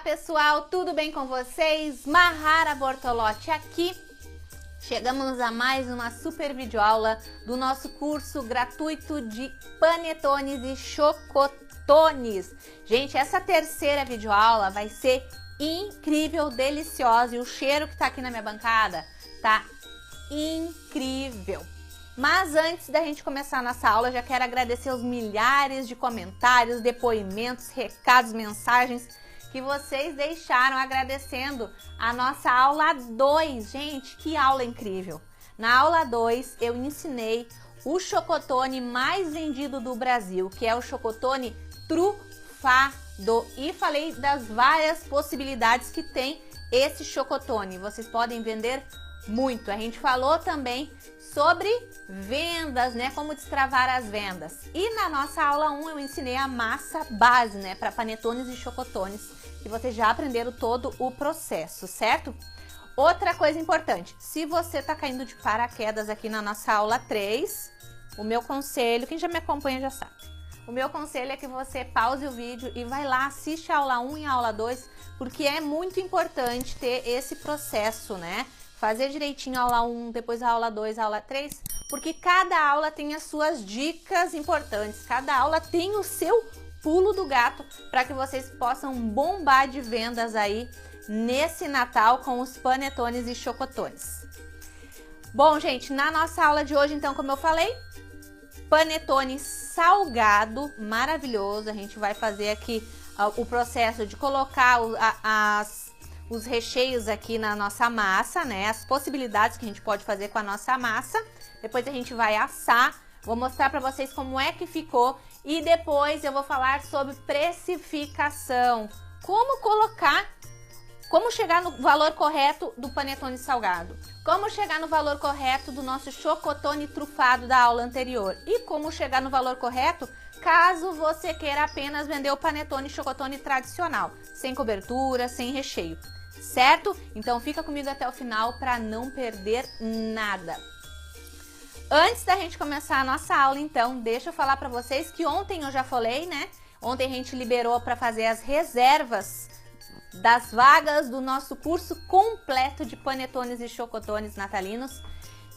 pessoal, tudo bem com vocês? Mahara Bortolotti aqui. Chegamos a mais uma super videoaula do nosso curso gratuito de panetones e chocotones. Gente, essa terceira videoaula vai ser incrível, deliciosa, e o cheiro que tá aqui na minha bancada tá incrível. Mas antes da gente começar a nossa aula, já quero agradecer os milhares de comentários, depoimentos, recados, mensagens que vocês deixaram agradecendo a nossa aula 2. Gente, que aula incrível! Na aula 2 eu ensinei o chocotone mais vendido do Brasil, que é o chocotone trufado, e falei das várias possibilidades que tem esse chocotone. Vocês podem vender muito. A gente falou também sobre vendas, né? Como destravar as vendas. E na nossa aula 1 eu ensinei a massa base, né? Para panetones e chocotones, que vocês já aprenderam todo o processo, certo? Outra coisa importante, se você tá caindo de paraquedas aqui na nossa aula 3, o meu conselho, quem já me acompanha já sabe, o meu conselho é que você pause o vídeo e vai lá, assiste a aula 1 e a aula 2, porque é muito importante ter esse processo, né? Fazer direitinho a aula 1, depois a aula 2, a aula 3, porque cada aula tem as suas dicas importantes, cada aula tem o seu pulo do gato para que vocês possam bombar de vendas aí nesse Natal com os panetones e chocotones. Bom, gente, na nossa aula de hoje, então, como eu falei, panetone salgado, maravilhoso. A gente vai fazer aqui o processo de colocar os recheios aqui na nossa massa, né? As possibilidades que a gente pode fazer com a nossa massa. Depois a gente vai assar. Vou mostrar para vocês como é que ficou e depois eu vou falar sobre precificação. Como chegar no valor correto do panetone salgado. Como chegar no valor correto do nosso chocotone trufado da aula anterior. E como chegar no valor correto caso você queira apenas vender o panetone e chocotone tradicional, sem cobertura, sem recheio. Certo? Então fica comigo até o final para não perder nada. Antes da gente começar a nossa aula, então, deixa eu falar para vocês que ontem eu já falei, né? Ontem a gente liberou para fazer as reservas das vagas do nosso curso completo de panetones e chocotones natalinos.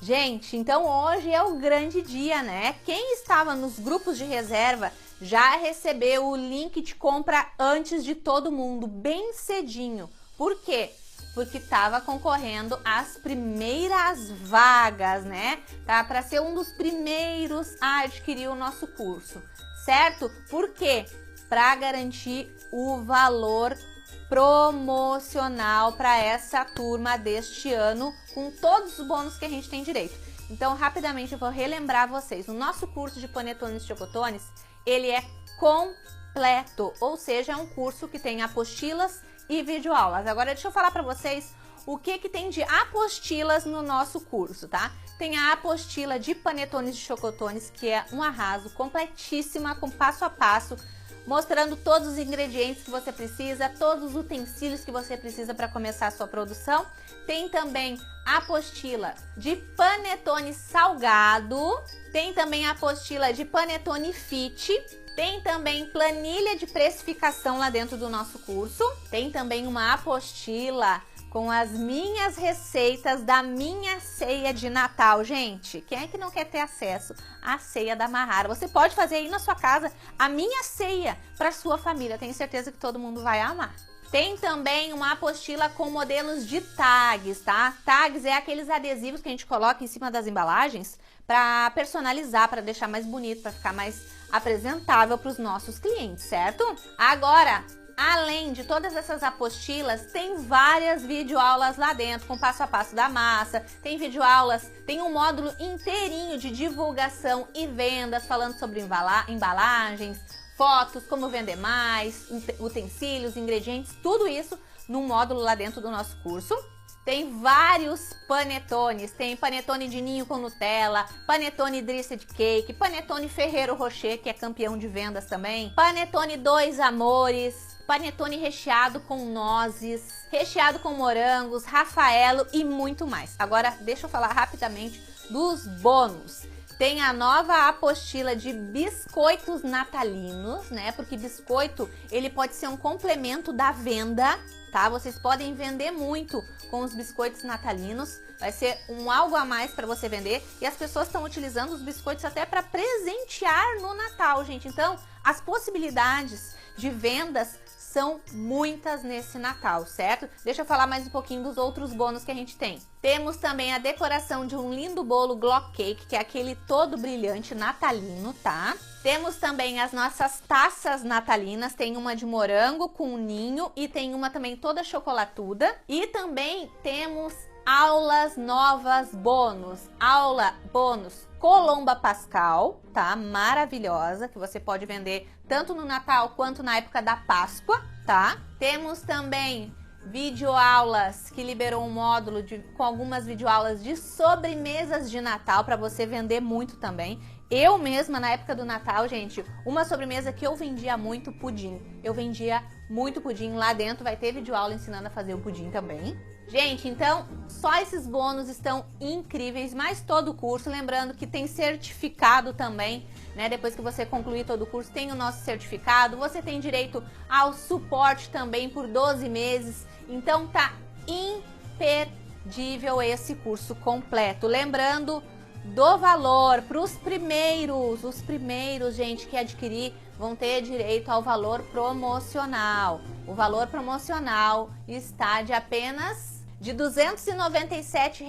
Gente, então hoje é o grande dia, né? Quem estava nos grupos de reserva já recebeu o link de compra antes de todo mundo, bem cedinho. Por quê? Porque estava concorrendo às primeiras vagas, né? Tá? Para ser um dos primeiros a adquirir o nosso curso, certo? Por quê? Para garantir o valor promocional para essa turma deste ano, com todos os bônus que a gente tem direito. Então, rapidamente eu vou relembrar vocês. O nosso curso de panetones e chocotones, ele é completo, ou seja, é um curso que tem apostilas e videoaulas. Agora deixa eu falar para vocês o que tem de apostilas no nosso curso, tá? Tem a apostila de panetones e chocotones, que é um arraso, completíssima, com passo a passo, mostrando todos os ingredientes que você precisa, todos os utensílios que você precisa para começar a sua produção. Tem também a apostila de panetone salgado, tem também a apostila de panetone fit, tem também planilha de precificação lá dentro do nosso curso, tem também uma apostila com as minhas receitas da minha ceia de Natal. Gente, quem é que não quer ter acesso à ceia da Mahara? Você pode fazer aí na sua casa a minha ceia para sua família. Tenho certeza que todo mundo vai amar. Tem também uma apostila com modelos de tags, tá? Tags é aqueles adesivos que a gente coloca em cima das embalagens para personalizar, para deixar mais bonito, para ficar mais apresentável para os nossos clientes, certo? Agora, além de todas essas apostilas, tem várias videoaulas lá dentro, com passo a passo da massa, tem videoaulas, tem um módulo inteirinho de divulgação e vendas, falando sobre embalagens, fotos, como vender mais, utensílios, ingredientes, tudo isso num módulo lá dentro do nosso curso. Tem vários panetones, tem panetone de ninho com Nutella, panetone dressed cake, panetone Ferrero Rocher, que é campeão de vendas também, panetone dois amores, panetone recheado com nozes, recheado com morangos, Rafaelo e muito mais. Agora deixa eu falar rapidamente dos bônus. Tem a nova apostila de biscoitos natalinos, né? Porque biscoito, ele pode ser um complemento da venda, tá? Vocês podem vender muito com os biscoitos natalinos. Vai ser algo a mais para você vender. E as pessoas estão utilizando os biscoitos até para presentear no Natal, gente. Então, as possibilidades de vendas são muitas nesse Natal, certo? Deixa eu falar mais um pouquinho dos outros bônus que a gente tem. Temos também a decoração de um lindo bolo Glock Cake, que é aquele todo brilhante natalino, tá? Temos também as nossas taças natalinas, tem uma de morango com um ninho e tem uma também toda chocolatuda. E também temos aulas novas bônus, aula bônus Colomba Pascal, tá? Maravilhosa, que você pode vender tanto no Natal quanto na época da Páscoa, tá? Temos também videoaulas, que liberou um módulo com algumas videoaulas de sobremesas de Natal para você vender muito também. Eu mesma, na época do Natal, gente, uma sobremesa que eu vendia muito, pudim. Eu vendia muito pudim. Lá dentro vai ter videoaula ensinando a fazer o pudim também. Gente, então, só esses bônus estão incríveis, mais todo o curso. Lembrando que tem certificado também, né? Depois que você concluir todo o curso, tem o nosso certificado. Você tem direito ao suporte também por 12 meses. Então, tá imperdível esse curso completo. Lembrando do valor para os primeiros, gente, que adquirir vão ter direito ao valor promocional. O valor promocional está de apenas de R$ 297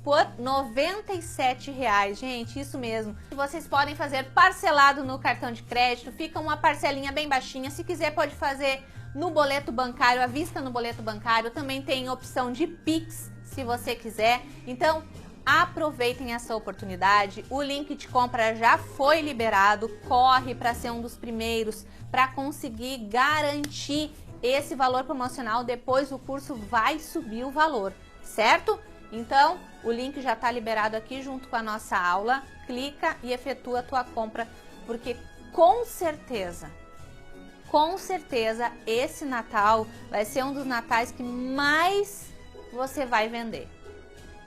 por R$ 97, gente, isso mesmo. Vocês podem fazer parcelado no cartão de crédito, fica uma parcelinha bem baixinha. Se quiser pode fazer no boleto bancário, à vista no boleto bancário. Também tem opção de Pix, se você quiser. Então, aproveitem essa oportunidade. O link de compra já foi liberado. Corre para ser um dos primeiros para conseguir garantir esse valor promocional. Depois o curso vai subir o valor, certo? Então, o link já está liberado aqui junto com a nossa aula. Clica e efetua a tua compra, porque com certeza, esse Natal vai ser um dos natais que mais você vai vender.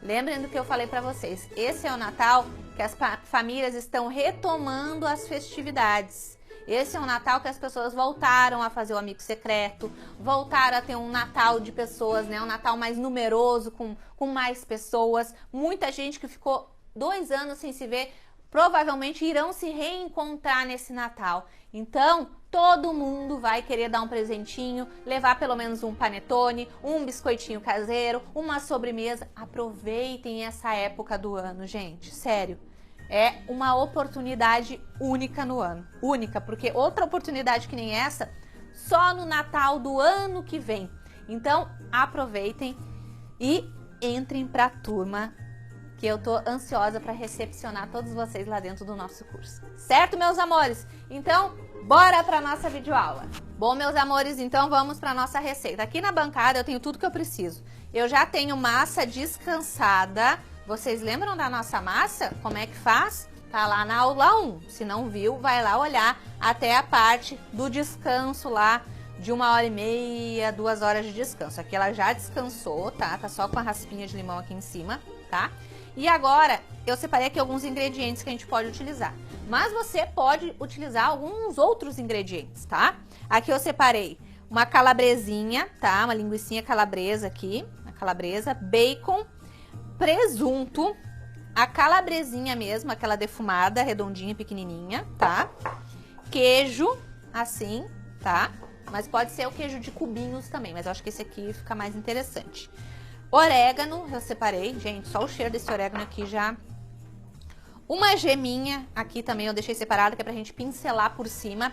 Lembrem do que eu falei para vocês, esse é o Natal que as famílias estão retomando as festividades. Esse é um Natal que as pessoas voltaram a fazer o amigo secreto, voltaram a ter um Natal de pessoas, né? Um Natal mais numeroso, com mais pessoas. Muita gente que ficou 2 anos sem se ver, provavelmente irão se reencontrar nesse Natal. Então, todo mundo vai querer dar um presentinho, levar pelo menos um panetone, um biscoitinho caseiro, uma sobremesa. Aproveitem essa época do ano, gente, sério. É uma oportunidade única no ano. Única, porque outra oportunidade que nem essa, só no Natal do ano que vem. Então, aproveitem e entrem pra turma, que eu tô ansiosa para recepcionar todos vocês lá dentro do nosso curso. Certo, meus amores? Então, bora para nossa videoaula. Bom, meus amores, então vamos para nossa receita. Aqui na bancada eu tenho tudo que eu preciso. Eu já tenho massa descansada. Vocês lembram da nossa massa? Como é que faz? Tá lá na aula 1. Se não viu, vai lá olhar até a parte do descanso lá de 1h30, 2 horas de descanso. Aqui ela já descansou, tá? Tá só com a raspinha de limão aqui em cima, tá? E agora, eu separei aqui alguns ingredientes que a gente pode utilizar. Mas você pode utilizar alguns outros ingredientes, tá? Aqui eu separei uma calabresinha, tá? Uma linguicinha calabresa aqui, uma calabresa, bacon, presunto, a calabresinha mesmo, aquela defumada, redondinha, pequenininha, tá? Queijo, assim, tá? Mas pode ser o queijo de cubinhos também, mas eu acho que esse aqui fica mais interessante. Orégano, eu separei, gente, só o cheiro desse orégano aqui já. Uma geminha, aqui também eu deixei separada, que é pra gente pincelar por cima.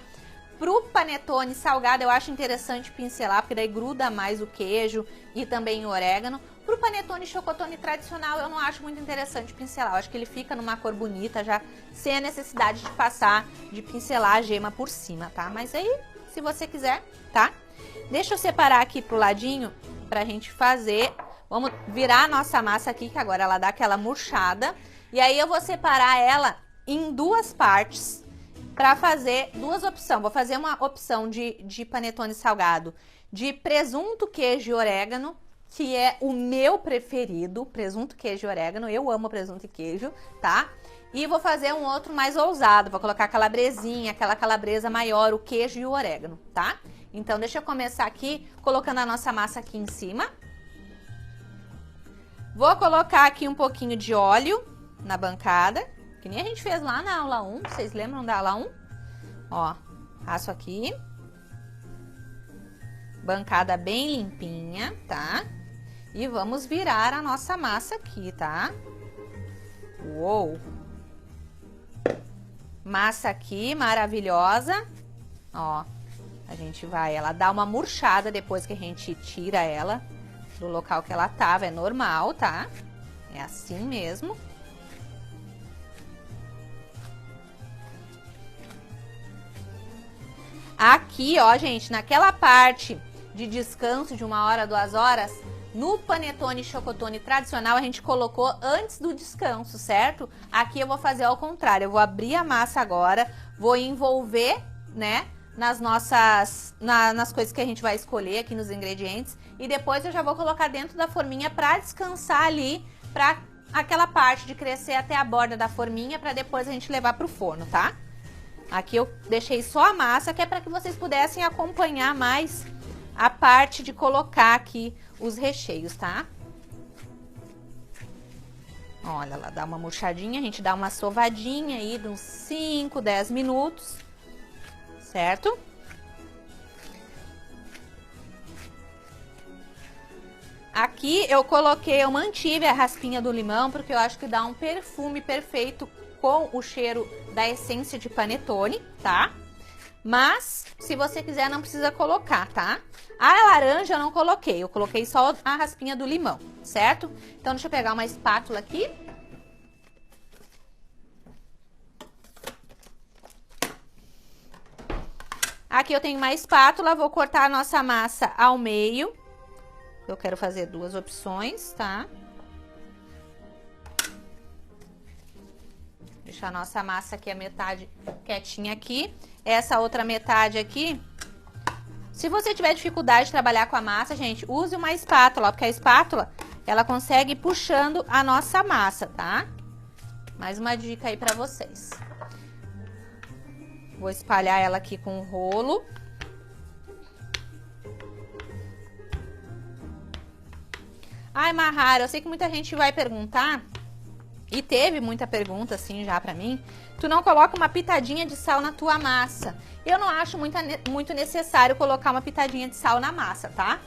Pro panetone salgado, eu acho interessante pincelar, porque daí gruda mais o queijo e também o orégano. Pro panetone chocotone tradicional, eu não acho muito interessante pincelar. Eu acho que ele fica numa cor bonita, já sem a necessidade de passar, de pincelar a gema por cima, tá? Mas aí, se você quiser, tá? Deixa eu separar aqui pro ladinho pra gente fazer. Vamos virar a nossa massa aqui, que agora ela dá aquela murchada. E aí eu vou separar ela em 2 partes para fazer 2 opções. Vou fazer uma opção de panetone salgado de presunto, queijo e orégano, que é o meu preferido, presunto, queijo e orégano. Eu amo presunto e queijo, tá? E vou fazer um outro mais ousado, vou colocar a calabresinha, aquela calabresa maior, o queijo e o orégano, tá? Então, deixa eu começar aqui, colocando a nossa massa aqui em cima. Vou colocar aqui um pouquinho de óleo na bancada, que nem a gente fez lá na aula 1, vocês lembram da aula 1? Ó, passo aqui. Bancada bem limpinha, tá? E vamos virar a nossa massa aqui, tá? Uou! Massa aqui, maravilhosa. Ó, a gente vai, ela dá uma murchada depois que a gente tira ela do local que ela tava, é normal, tá? É assim mesmo. Aqui, ó, gente, naquela parte de descanso de 1 hora, 2 horas, no panetone chocotone tradicional, a gente colocou antes do descanso, certo? Aqui eu vou fazer ao contrário, eu vou abrir a massa agora, vou envolver, né, nas coisas que a gente vai escolher aqui nos ingredientes, e depois eu já vou colocar dentro da forminha para descansar ali, para aquela parte de crescer até a borda da forminha, para depois a gente levar pro forno, tá? Aqui eu deixei só a massa, que é para que vocês pudessem acompanhar mais a parte de colocar aqui os recheios, tá? Olha, ela dá uma murchadinha, a gente dá uma sovadinha aí de uns 5, 10 minutos, certo? Aqui eu mantive a raspinha do limão, porque eu acho que dá um perfume perfeito com o cheiro da essência de panetone, tá? Mas, se você quiser, não precisa colocar, tá? A laranja eu não coloquei, eu coloquei só a raspinha do limão, certo? Então, deixa eu pegar uma espátula aqui. Aqui eu tenho uma espátula, vou cortar a nossa massa ao meio. Eu quero fazer 2 opções, tá? Deixar a nossa massa aqui, a metade quietinha aqui. Essa outra metade aqui, se você tiver dificuldade de trabalhar com a massa, gente, use uma espátula, porque a espátula, ela consegue ir puxando a nossa massa, tá? Mais uma dica aí pra vocês. Vou espalhar ela aqui com o rolo. Ai, Mahara, eu sei que muita gente vai perguntar, e teve muita pergunta assim já pra mim, tu não coloca uma pitadinha de sal na tua massa. Eu não acho muito necessário colocar uma pitadinha de sal na massa, tá?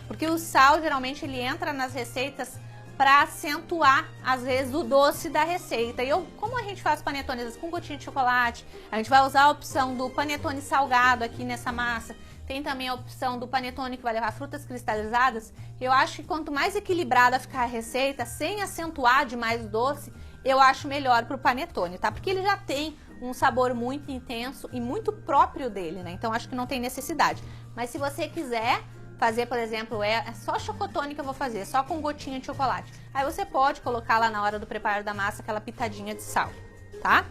Porque o sal, geralmente, ele entra nas receitas pra acentuar, às vezes, o doce da receita. E como a gente faz panetones com gotinha de chocolate, a gente vai usar a opção do panetone salgado aqui nessa massa. Tem também a opção do panetone que vai levar frutas cristalizadas. Eu acho que quanto mais equilibrada ficar a receita, sem acentuar demais o doce, eu acho melhor pro panetone, tá? Porque ele já tem um sabor muito intenso e muito próprio dele, né? Então, acho que não tem necessidade. Mas se você quiser fazer, por exemplo, é só chocotone que eu vou fazer, só com gotinha de chocolate. Aí você pode colocar lá na hora do preparo da massa aquela pitadinha de sal, tá?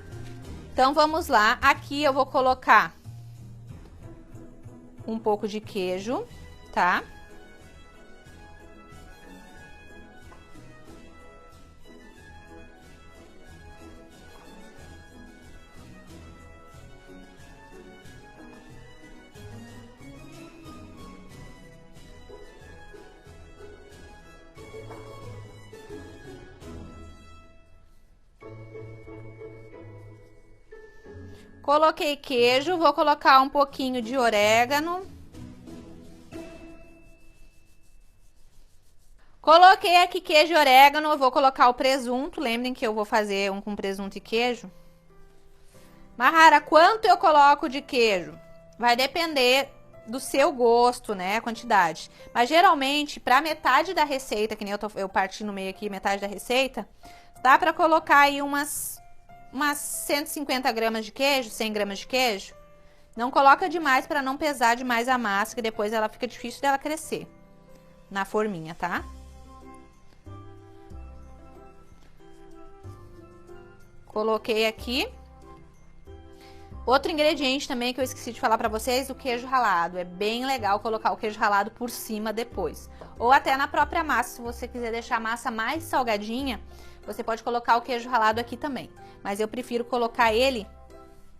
Então, vamos lá. Aqui eu vou colocar um pouco de queijo, tá? Coloquei queijo, vou colocar um pouquinho de orégano. Coloquei aqui queijo e orégano, eu vou colocar o presunto. Lembrem que eu vou fazer um com presunto e queijo. Mahara, quanto eu coloco de queijo? Vai depender do seu gosto, né, a quantidade. Mas geralmente, para metade da receita, que nem eu parti no meio aqui, metade da receita, dá para colocar aí umas 150 gramas de queijo, 100 gramas de queijo. Não coloca demais para não pesar demais a massa, que depois ela fica difícil dela crescer na forminha, tá? Coloquei aqui. Outro ingrediente também que eu esqueci de falar pra vocês, o queijo ralado. É bem legal colocar o queijo ralado por cima depois. Ou até na própria massa, se você quiser deixar a massa mais salgadinha, Você pode colocar o queijo ralado aqui também, mas eu prefiro colocar ele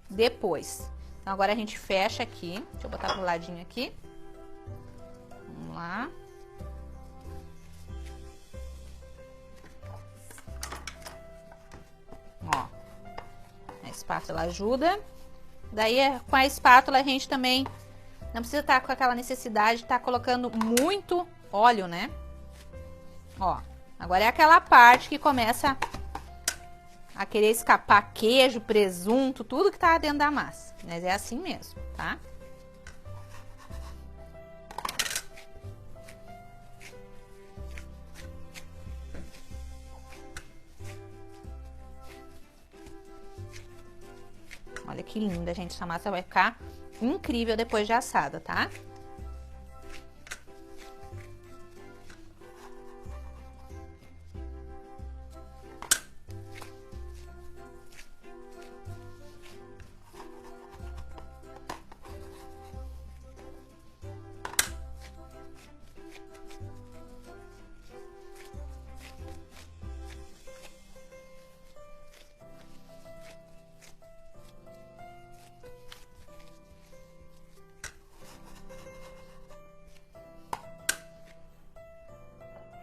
depois. Então agora a gente fecha aqui, deixa eu botar pro ladinho aqui. Vamos lá. Ó, a espátula ajuda. Daí com a espátula a gente também não precisa estar com aquela necessidade de estar colocando muito óleo, né? Ó, agora é aquela parte que começa a querer escapar queijo, presunto, tudo que tá dentro da massa. Mas é assim mesmo, tá? Olha que linda, gente. Essa massa vai ficar incrível depois de assada, tá?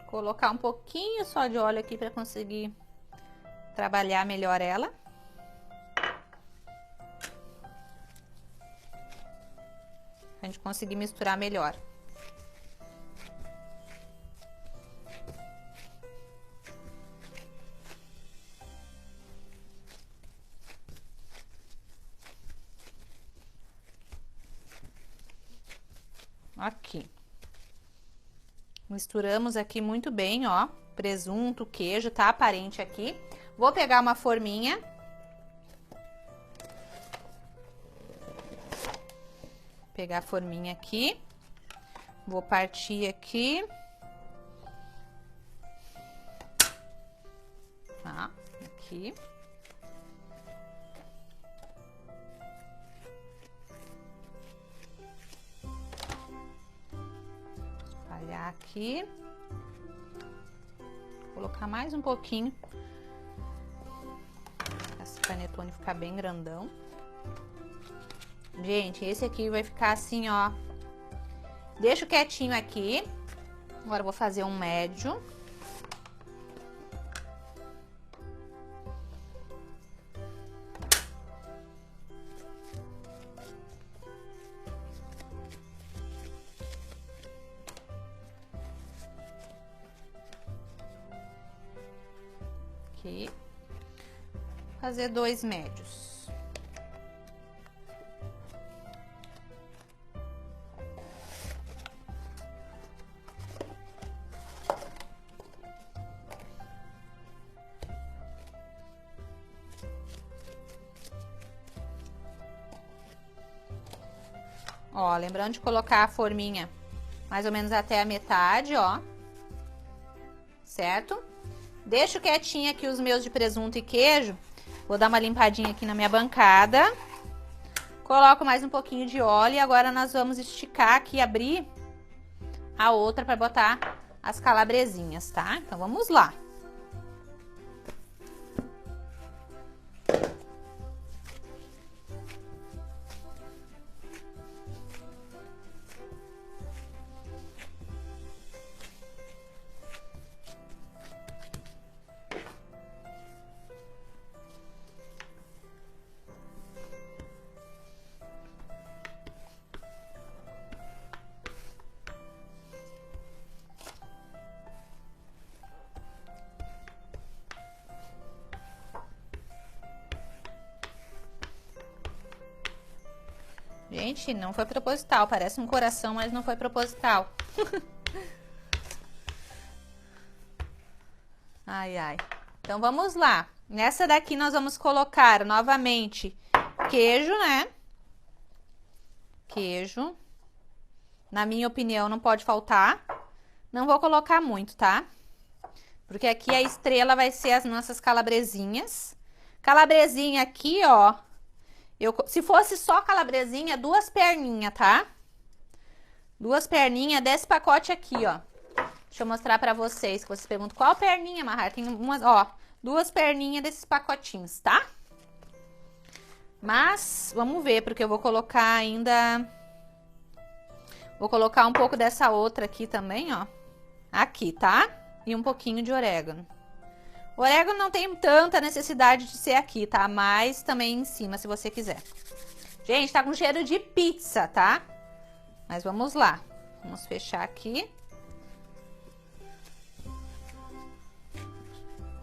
Colocar um pouquinho só de óleo aqui para conseguir trabalhar melhor ela. Pra gente conseguir misturar melhor. Aqui. Misturamos aqui muito bem, ó, presunto, queijo, tá aparente aqui. Vou pegar uma forminha. Pegar a forminha aqui. Vou partir aqui. Tá, aqui. Aqui, vou colocar mais um pouquinho, esse panetone ficar bem grandão. Gente, esse aqui vai ficar assim, ó, deixo quietinho aqui. Agora eu vou fazer um médio. Fazer 2 médios. Ó, lembrando de colocar a forminha mais ou menos até a metade, ó. Certo? Deixo quietinho aqui os meus de presunto e queijo. Vou dar uma limpadinha aqui na minha bancada. Coloco mais um pouquinho de óleo e agora nós vamos esticar aqui, abrir a outra para botar as calabresinhas, tá? Então vamos lá. Gente, não foi proposital. Parece um coração, mas não foi proposital. Ai, ai. Então, vamos lá. Nessa daqui, nós vamos colocar novamente queijo, né? Queijo. Na minha opinião, não pode faltar. Não vou colocar muito, tá? Porque aqui a estrela vai ser as nossas calabresinhas. Calabresinha aqui, ó. Se fosse só calabresinha, 2 perninhas, tá? 2 perninhas desse pacote aqui, ó. Deixa eu mostrar pra vocês, que vocês perguntam qual perninha, Mahara? Tem umas, ó, 2 perninhas desses pacotinhos, tá? Mas vamos ver, porque eu vou colocar ainda... Vou colocar um pouco dessa outra aqui também, ó. Aqui, tá? E um pouquinho de orégano. O orégano não tem tanta necessidade de ser aqui, tá? Mas também em cima, se você quiser. Gente, tá com cheiro de pizza, tá? Mas vamos lá. Vamos fechar aqui.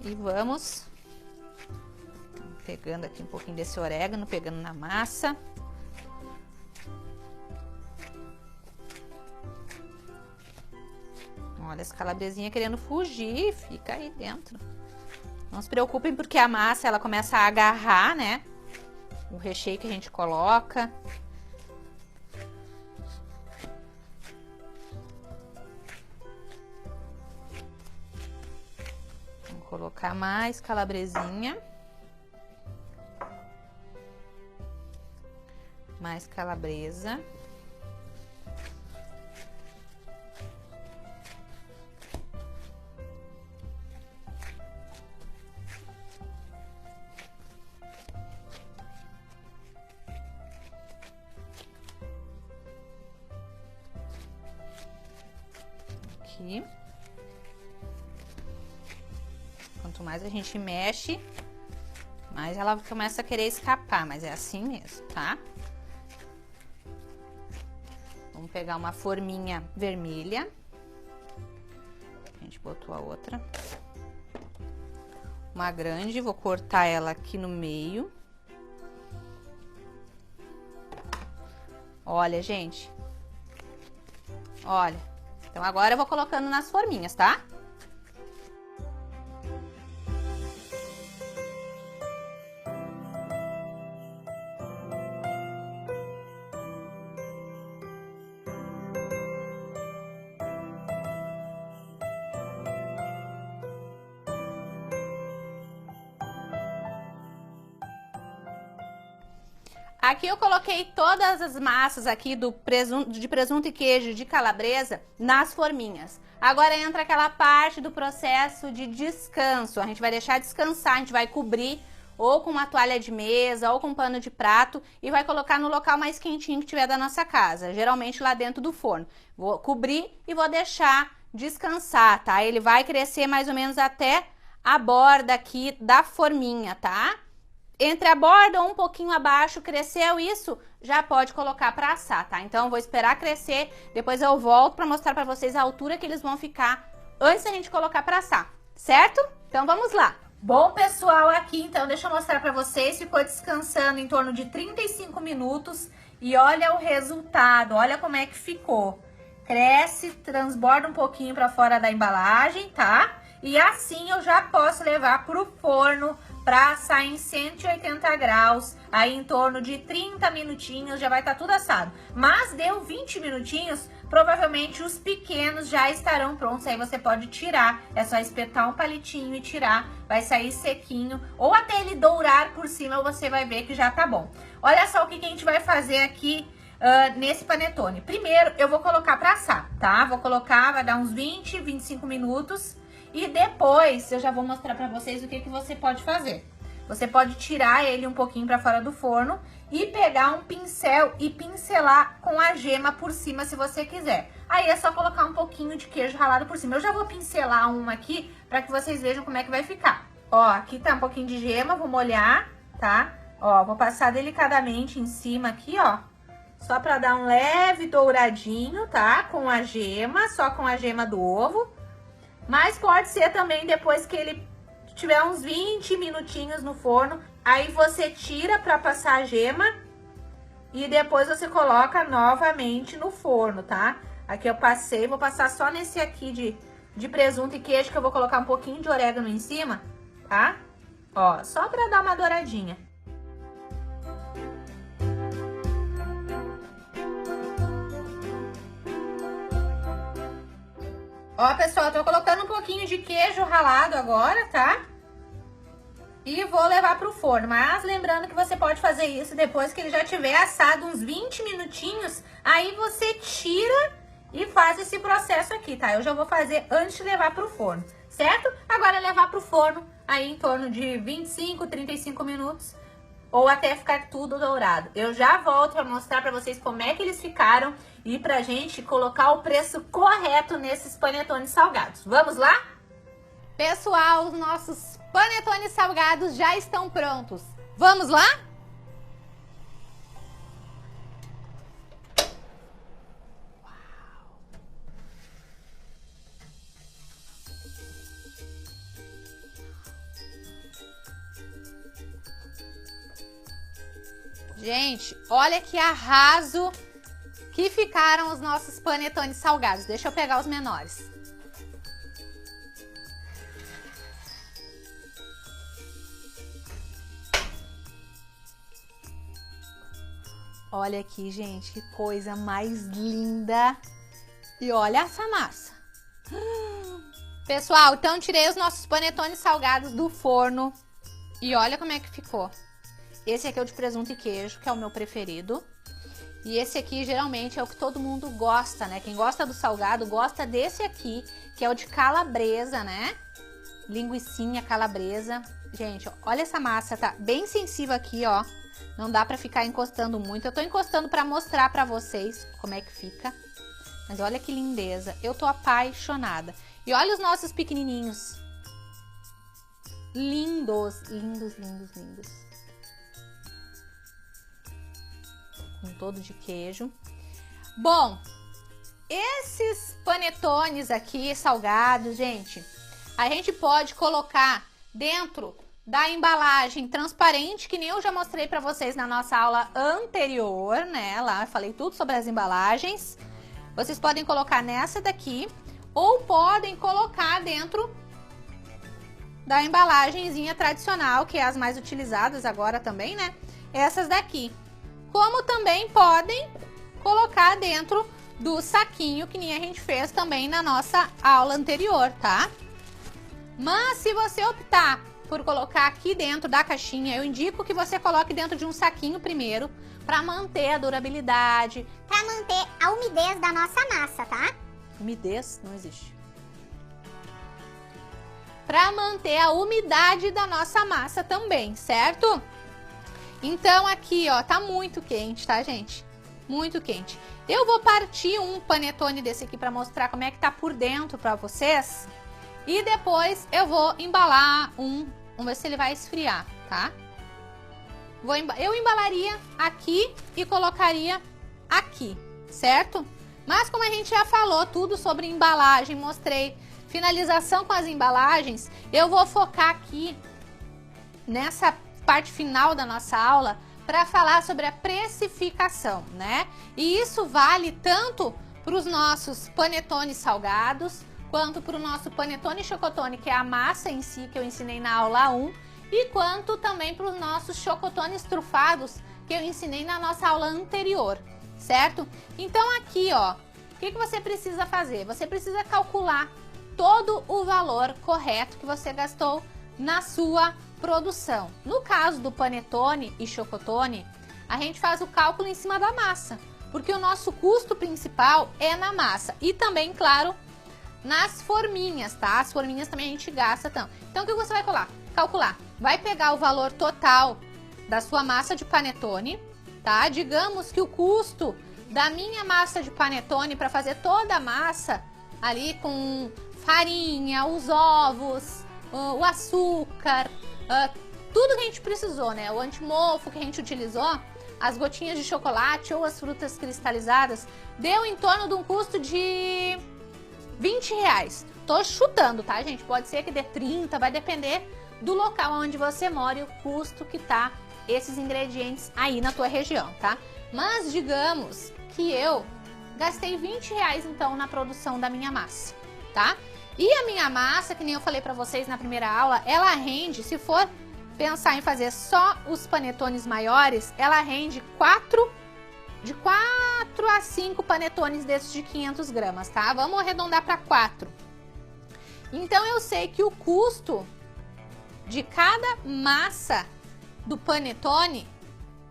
E vamos pegando aqui um pouquinho desse orégano, pegando na massa. Olha, essa calabresinha querendo fugir, fica aí dentro. Não se preocupem porque a massa, ela começa a agarrar, né? O recheio que a gente coloca. Vamos colocar mais calabresinha. Mais calabresa. Aqui. Quanto mais a gente mexe, mais ela começa a querer escapar, mas é assim mesmo, tá? Vamos pegar uma forminha vermelha. A gente botou a outra. Uma grande, vou cortar ela aqui no meio. Olha, gente. Olha. Então, agora eu vou colocando nas forminhas, tá? Aqui eu coloquei todas as massas aqui de presunto e queijo de calabresa nas forminhas. Agora entra aquela parte do processo de descanso. A gente vai deixar descansar, a gente vai cobrir ou com uma toalha de mesa ou com um pano de prato e vai colocar no local mais quentinho que tiver da nossa casa, geralmente lá dentro do forno. Vou cobrir e vou deixar descansar, tá? Ele vai crescer mais ou menos até a borda aqui da forminha, tá? Entre a borda ou um pouquinho abaixo, cresceu isso, já pode colocar para assar, tá? Então, eu vou esperar crescer, depois eu volto para mostrar para vocês a altura que eles vão ficar antes da gente colocar para assar, certo? Então, vamos lá. Bom, pessoal, aqui, então, deixa eu mostrar para vocês, ficou descansando em torno de 35 minutos e olha o resultado, olha como é que ficou. Cresce, transborda um pouquinho para fora da embalagem, tá? E assim eu já posso levar pro forno para assar em 180 graus, aí em torno de 30 minutinhos já vai estar tudo assado. Mas deu 20 minutinhos, provavelmente os pequenos já estarão prontos, aí você pode tirar, é só espetar um palitinho e tirar, vai sair sequinho, ou até ele dourar por cima, você vai ver que já tá bom. Olha só o que a gente vai fazer aqui nesse panetone. Primeiro, eu vou colocar para assar, tá? Vou colocar, vai dar uns 20, 25 minutos. E depois eu já vou mostrar pra vocês o que você pode fazer. Você pode tirar ele um pouquinho pra fora do forno e pegar um pincel e pincelar com a gema por cima se você quiser. Aí é só colocar um pouquinho de queijo ralado por cima. Eu já vou pincelar uma aqui pra que vocês vejam como é que vai ficar. Ó, aqui tá um pouquinho de gema, vou molhar, tá? Ó, vou passar delicadamente em cima aqui, ó. Só pra dar um leve douradinho, tá? Com a gema, só com a gema do ovo. Mas pode ser também depois que ele tiver uns 20 minutinhos no forno. Aí você tira pra passar a gema e depois você coloca novamente no forno, tá? Aqui eu passei, vou passar só nesse aqui de presunto e queijo, que eu vou colocar um pouquinho de orégano em cima, tá? Ó, só pra dar uma douradinha. Ó, pessoal, tô colocando um pouquinho de queijo ralado agora, tá? E vou levar pro forno. Mas lembrando que você pode fazer isso depois que ele já tiver assado uns 20 minutinhos. Aí você tira e faz esse processo aqui, tá? Eu já vou fazer antes de levar pro forno, certo? Agora é levar pro forno aí em torno de 25, 35 minutos, ou até ficar tudo dourado. Eu já volto para mostrar para vocês como é que eles ficaram e pra gente colocar o preço correto nesses panetones salgados. Vamos lá? Pessoal, os nossos panetones salgados já estão prontos. Vamos lá? Gente, olha que arraso que ficaram os nossos panetones salgados. Deixa eu pegar os menores. Olha aqui, gente, que coisa mais linda. E olha essa massa. Pessoal, então tirei os nossos panetones salgados do forno. E olha como é que ficou. Esse aqui é o de presunto e queijo, que é o meu preferido. E esse aqui, geralmente, é o que todo mundo gosta, né? Quem gosta do salgado, gosta desse aqui, que é o de calabresa, né? Linguicinha calabresa. Gente, olha essa massa, tá bem sensível aqui, ó. Não dá pra ficar encostando muito. Eu tô encostando pra mostrar pra vocês como é que fica. Mas olha que lindeza. Eu tô apaixonada. E olha os nossos pequenininhos. Lindos, lindos, lindos, lindos. Com todo de queijo. Bom, esses panetones aqui salgados, gente, a gente pode colocar dentro da embalagem transparente, que nem eu já mostrei para vocês na nossa aula anterior, né? Lá eu falei tudo sobre as embalagens. Vocês podem colocar nessa daqui ou podem colocar dentro da embalagenzinha tradicional, que é as mais utilizadas agora também, né? Essas daqui. Como também podem colocar dentro do saquinho, que nem a gente fez também na nossa aula anterior, tá? Mas se você optar por colocar aqui dentro da caixinha, eu indico que você coloque dentro de um saquinho primeiro, para manter a durabilidade. Para manter a umidez da nossa massa, tá? Umidez não existe. Para manter a umidade da nossa massa também, certo? Então aqui, ó, tá muito quente, tá, gente? Muito quente. Eu vou partir um panetone desse aqui para mostrar como é que tá por dentro para vocês. E depois eu vou embalar um. Vamos ver se ele vai esfriar, tá? Eu embalaria aqui e colocaria aqui, certo? Mas como a gente já falou tudo sobre embalagem, mostrei finalização com as embalagens, eu vou focar aqui nessa parte final da nossa aula para falar sobre a precificação, né? E isso vale tanto para os nossos panetones salgados, quanto para o nosso panetone chocotone, que é a massa em si que eu ensinei na aula 1, e quanto também para os nossos chocotones trufados, que eu ensinei na nossa aula anterior, certo? Então aqui, ó, o que você precisa fazer? Você precisa calcular todo o valor correto que você gastou na sua produção. No caso do panetone e chocotone, a gente faz o cálculo em cima da massa, porque o nosso custo principal é na massa e também, claro, nas forminhas, tá? As forminhas também a gente gasta tanto. Então, o que você vai calcular? Vai pegar o valor total da sua massa de panetone, tá? Digamos que o custo da minha massa de panetone para fazer toda a massa ali com farinha, os ovos, o açúcar, tudo que a gente precisou, né? O antimofo que a gente utilizou, as gotinhas de chocolate ou as frutas cristalizadas, deu em torno de um custo de R$20. Tô chutando, tá, gente? Pode ser que dê 30, vai depender do local onde você mora e o custo que tá esses ingredientes aí na tua região, tá? Mas digamos que eu gastei R$20 então na produção da minha massa, tá? E a minha massa, que nem eu falei pra vocês na primeira aula, ela rende, se for pensar em fazer só os panetones maiores, ela rende de 4 a 5 panetones desses de 500 gramas, tá? Vamos arredondar para 4. Então, eu sei que o custo de cada massa do panetone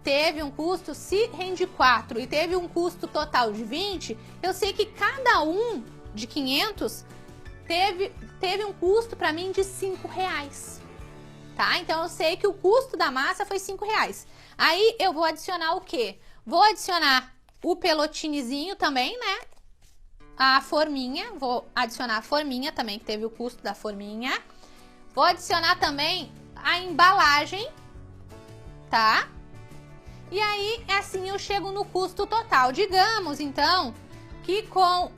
teve um custo, se rende 4 e teve um custo total de 20, eu sei que cada um de 500 teve um custo para mim de R$5, tá? Então eu sei que o custo da massa foi R$5. Aí eu vou adicionar o quê? Vou adicionar o pelotinezinho também, né? A forminha, vou adicionar a forminha também, que teve o custo da forminha. Vou adicionar também a embalagem, tá? E aí, assim eu chego no custo total. Digamos, então, que com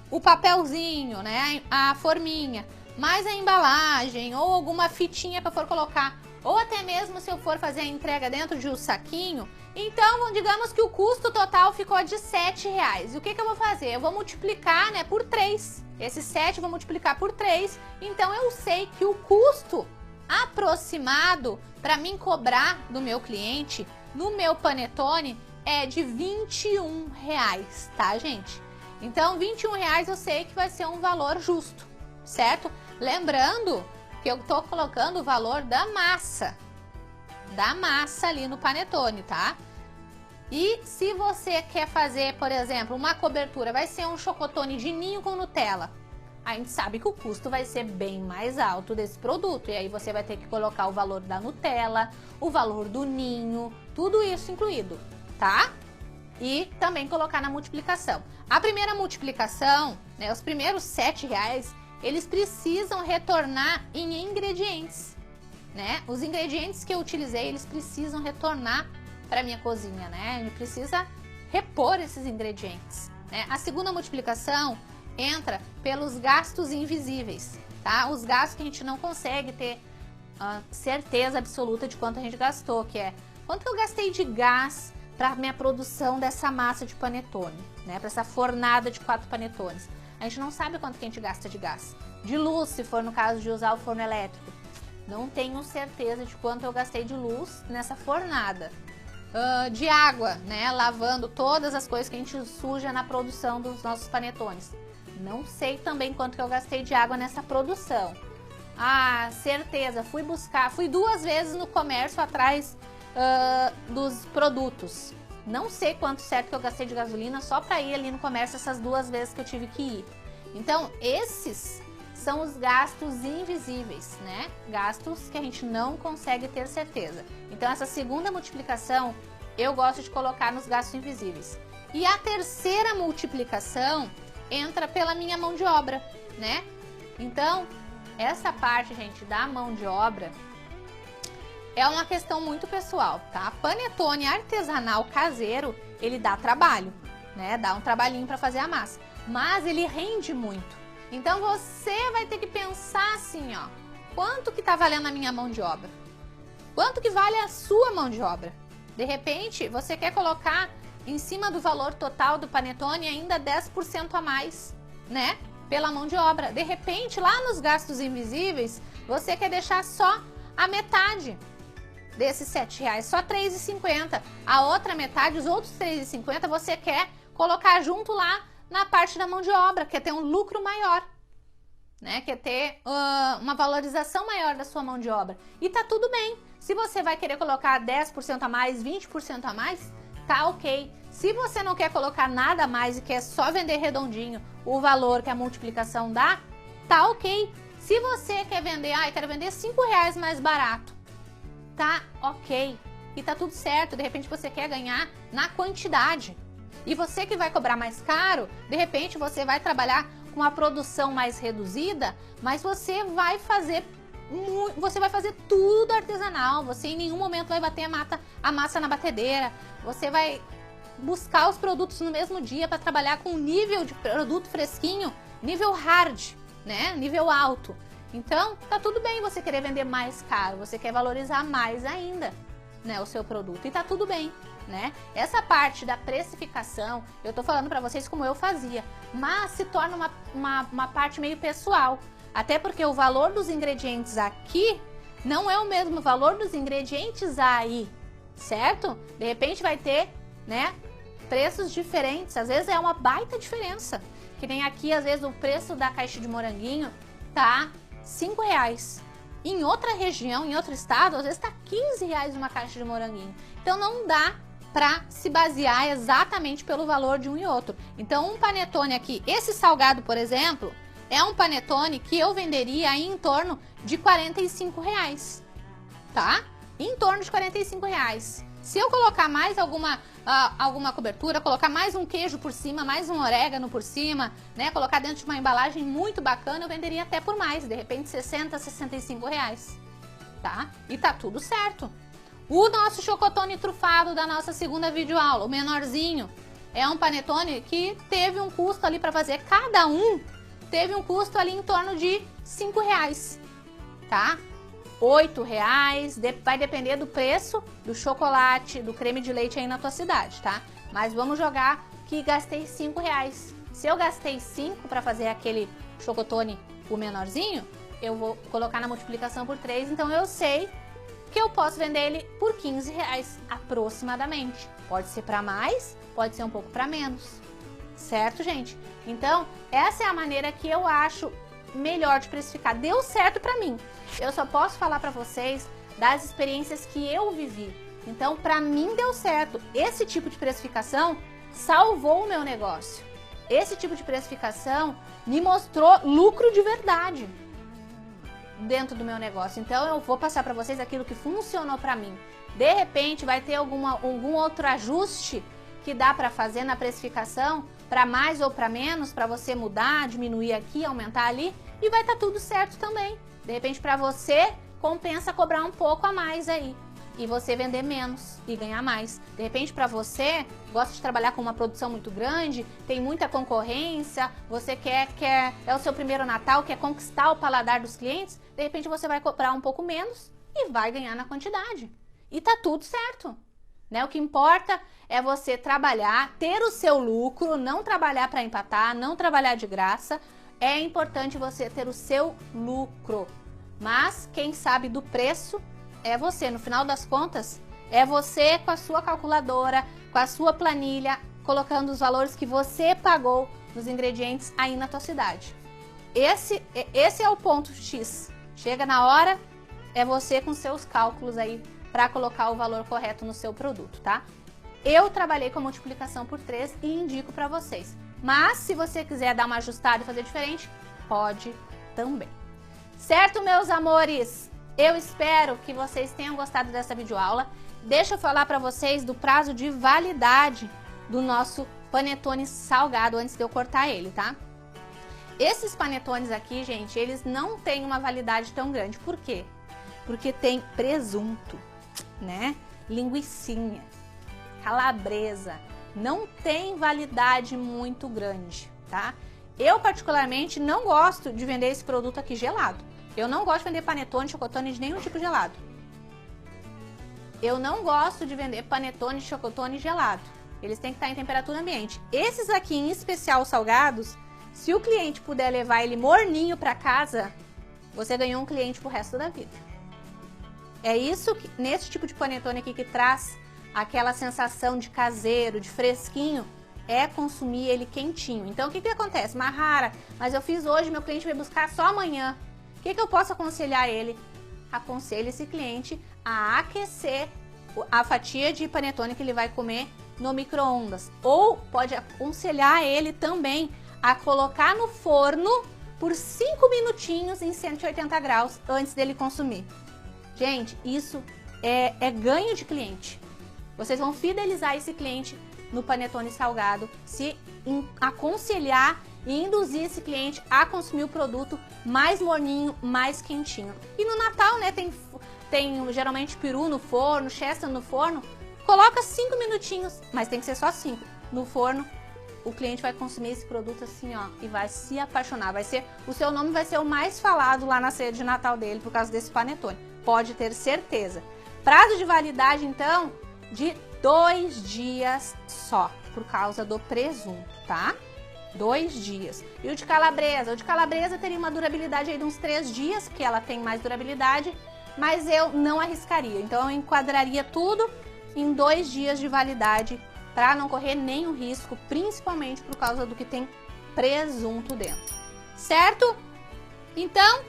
o papelzinho, né, a forminha, mais a embalagem ou alguma fitinha que eu for colocar, ou até mesmo se eu for fazer a entrega dentro de um saquinho, então, digamos que o custo total ficou de R$7. E o que eu vou fazer? Eu vou multiplicar, né, por 3. Esse 7 eu vou multiplicar por 3, então eu sei que o custo aproximado para mim cobrar do meu cliente no meu panetone é de R$21, tá, gente? Então, R$21 eu sei que vai ser um valor justo, certo? Lembrando que eu tô colocando o valor da massa ali no panetone, tá? E se você quer fazer, por exemplo, uma cobertura, vai ser um chocotone de ninho com Nutella. A gente sabe que o custo vai ser bem mais alto desse produto. E aí você vai ter que colocar o valor da Nutella, o valor do ninho, tudo isso incluído, tá? E também colocar na multiplicação. A primeira multiplicação, né, os primeiros R$7, eles precisam retornar em ingredientes, né? Os ingredientes que eu utilizei, eles precisam retornar para minha cozinha, né? A gente precisa repor esses ingredientes, né? A segunda multiplicação entra pelos gastos invisíveis, tá? Os gastos que a gente não consegue ter certeza absoluta de quanto a gente gastou, que é quanto eu gastei de gás para minha produção dessa massa de panetone, né? Para essa fornada de 4 panetones. A gente não sabe quanto que a gente gasta de gás. De luz, se for no caso de usar o forno elétrico. Não tenho certeza de quanto eu gastei de luz nessa fornada. De água, né? Lavando todas as coisas que a gente suja na produção dos nossos panetones. Não sei também quanto que eu gastei de água nessa produção. Ah, certeza, fui 2 vezes no comércio atrás dos produtos. Não sei quanto certo que eu gastei de gasolina só para ir ali no comércio essas 2 vezes que eu tive que ir. Então, esses são os gastos invisíveis, né? Gastos que a gente não consegue ter certeza. Então, essa segunda multiplicação, eu gosto de colocar nos gastos invisíveis. E a terceira multiplicação entra pela minha mão de obra, né? Então, essa parte, gente, da mão de obra é uma questão muito pessoal, tá? Panetone artesanal caseiro, ele dá trabalho, né? Dá um trabalhinho para fazer a massa, mas ele rende muito. Então, você vai ter que pensar assim, ó, quanto que tá valendo a minha mão de obra? Quanto que vale a sua mão de obra? De repente, você quer colocar em cima do valor total do panetone ainda 10% a mais, né? Pela mão de obra. De repente, lá nos gastos invisíveis, você quer deixar só a metade desses R$7, só R$3,50. A outra metade, os outros R$3,50, você quer colocar junto lá na parte da mão de obra, quer ter um lucro maior, né? Quer ter uma valorização maior da sua mão de obra. E tá tudo bem. Se você vai querer colocar 10% a mais, 20% a mais, tá ok. Se você não quer colocar nada a mais e quer só vender redondinho o valor que a multiplicação dá, tá ok. Se você quer vender, eu quero vender R$5 mais barato, tá ok. E tá tudo certo, de repente você quer ganhar na quantidade. E você que vai cobrar mais caro, de repente você vai trabalhar com uma produção mais reduzida, mas você vai fazer tudo artesanal, você em nenhum momento vai bater a massa na batedeira, você vai buscar os produtos no mesmo dia para trabalhar com um nível de produto fresquinho, nível hard, né? Nível alto. Então, tá tudo bem você querer vender mais caro, você quer valorizar mais ainda, né, o seu produto, e tá tudo bem, né? Essa parte da precificação, eu tô falando para vocês como eu fazia, mas se torna uma parte meio pessoal, até porque o valor dos ingredientes aqui não é o mesmo valor dos ingredientes aí, certo? De repente vai ter, né, preços diferentes, às vezes é uma baita diferença, que nem aqui, às vezes o preço da caixa de moranguinho tá R$5. Em outra região, em outro estado, às vezes tá R$15 uma caixa de moranguinho. Então não dá para se basear exatamente pelo valor de um e outro. Então um panetone aqui, esse salgado, por exemplo, é um panetone que eu venderia aí em torno de R$45, tá? Em torno de R$45. Se eu colocar mais alguma cobertura, colocar mais um queijo por cima, mais um orégano por cima, né? Colocar dentro de uma embalagem muito bacana, eu venderia até por mais, de repente R$60, R$65, tá? E tá tudo certo. O nosso chocotone trufado da nossa segunda videoaula, o menorzinho, é um panetone que teve um custo ali para fazer, cada um teve um custo ali em torno de R$5, tá? R$8, vai depender do preço do chocolate, do creme de leite aí na tua cidade, tá? Mas vamos jogar que gastei R$5. Se eu gastei 5 para fazer aquele chocotone, o menorzinho, eu vou colocar na multiplicação por 3, então eu sei que eu posso vender ele por R$15 aproximadamente. Pode ser para mais, pode ser um pouco para menos, certo, gente? Então, essa é a maneira que eu acho melhor de precificar. Deu certo para mim. Eu só posso falar para vocês das experiências que eu vivi. Então, para mim deu certo. Esse tipo de precificação salvou o meu negócio. Esse tipo de precificação me mostrou lucro de verdade dentro do meu negócio. Então, eu vou passar para vocês aquilo que funcionou para mim. De repente, vai ter algum outro ajuste que dá para fazer na precificação, para mais ou para menos, para você mudar, diminuir aqui, aumentar ali, e vai estar tudo certo também. De repente, para você, compensa cobrar um pouco a mais aí e você vender menos e ganhar mais. De repente, para você, gosta de trabalhar com uma produção muito grande, tem muita concorrência, você é o seu primeiro Natal, quer conquistar o paladar dos clientes, de repente você vai cobrar um pouco menos e vai ganhar na quantidade. E tá tudo certo, né? O que importa é você trabalhar, ter o seu lucro, não trabalhar para empatar, não trabalhar de graça. É importante você ter o seu lucro, mas quem sabe do preço é você. No final das contas, é você com a sua calculadora, com a sua planilha, colocando os valores que você pagou nos ingredientes aí na tua cidade. Esse é o ponto X. Chega na hora, é você com seus cálculos aí para colocar o valor correto no seu produto, tá? Eu trabalhei com a multiplicação por 3 e indico para vocês. Mas se você quiser dar uma ajustada e fazer diferente, pode também. Certo, meus amores? Eu espero que vocês tenham gostado dessa videoaula. Deixa eu falar para vocês do prazo de validade do nosso panetone salgado antes de eu cortar ele, tá? Esses panetones aqui, gente, eles não têm uma validade tão grande. Por quê? Porque tem presunto, né? Linguicinha, calabresa. Não tem validade muito grande, tá? Eu, particularmente, não gosto de vender esse produto aqui gelado. Eu não gosto de vender panetone, chocotone de nenhum tipo gelado. Eu não gosto de vender panetone, chocotone gelado. Eles têm que estar em temperatura ambiente. Esses aqui, em especial salgados, se o cliente puder levar ele morninho para casa, você ganhou um cliente pro resto da vida. É isso, nesse tipo de panetone aqui que traz aquela sensação de caseiro, de fresquinho, é consumir ele quentinho. Então, o que acontece? Mahara, mas eu fiz hoje, meu cliente vai buscar só amanhã. O que eu posso aconselhar ele? Aconselho esse cliente a aquecer a fatia de panetone que ele vai comer no micro-ondas. Ou pode aconselhar ele também a colocar no forno por 5 minutinhos em 180 graus antes dele consumir. Gente, isso é ganho de cliente. Vocês vão fidelizar esse cliente no panetone salgado, se aconselhar e induzir esse cliente a consumir o produto mais morninho, mais quentinho. E no Natal, né, tem geralmente peru no forno, chester no forno, coloca 5 minutinhos, mas tem que ser só 5, no forno. O cliente vai consumir esse produto assim, ó, e vai se apaixonar. O seu nome vai ser o mais falado lá na ceia de Natal dele por causa desse panetone. Pode ter certeza. Prazo de validade, então, de 2 dias só, por causa do presunto, tá? 2 dias. E o de calabresa? O de calabresa teria uma durabilidade aí de uns 3 dias, porque ela tem mais durabilidade, mas eu não arriscaria. Então, eu enquadraria tudo em 2 dias de validade, para não correr nenhum risco, principalmente por causa do que tem presunto dentro. Certo? Então,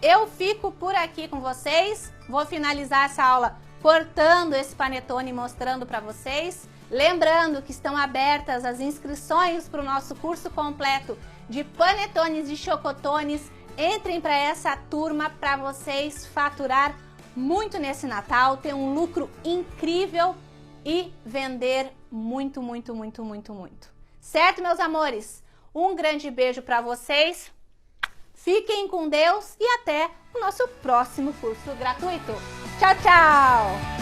eu fico por aqui com vocês. Vou finalizar essa aula cortando esse panetone e mostrando para vocês. Lembrando que estão abertas as inscrições para o nosso curso completo de panetones e chocotones. Entrem para essa turma para vocês faturar muito nesse Natal, ter um lucro incrível e vender muito. Certo, meus amores? Um grande beijo para vocês. Fiquem com Deus e até o nosso próximo curso gratuito. Tchau, tchau!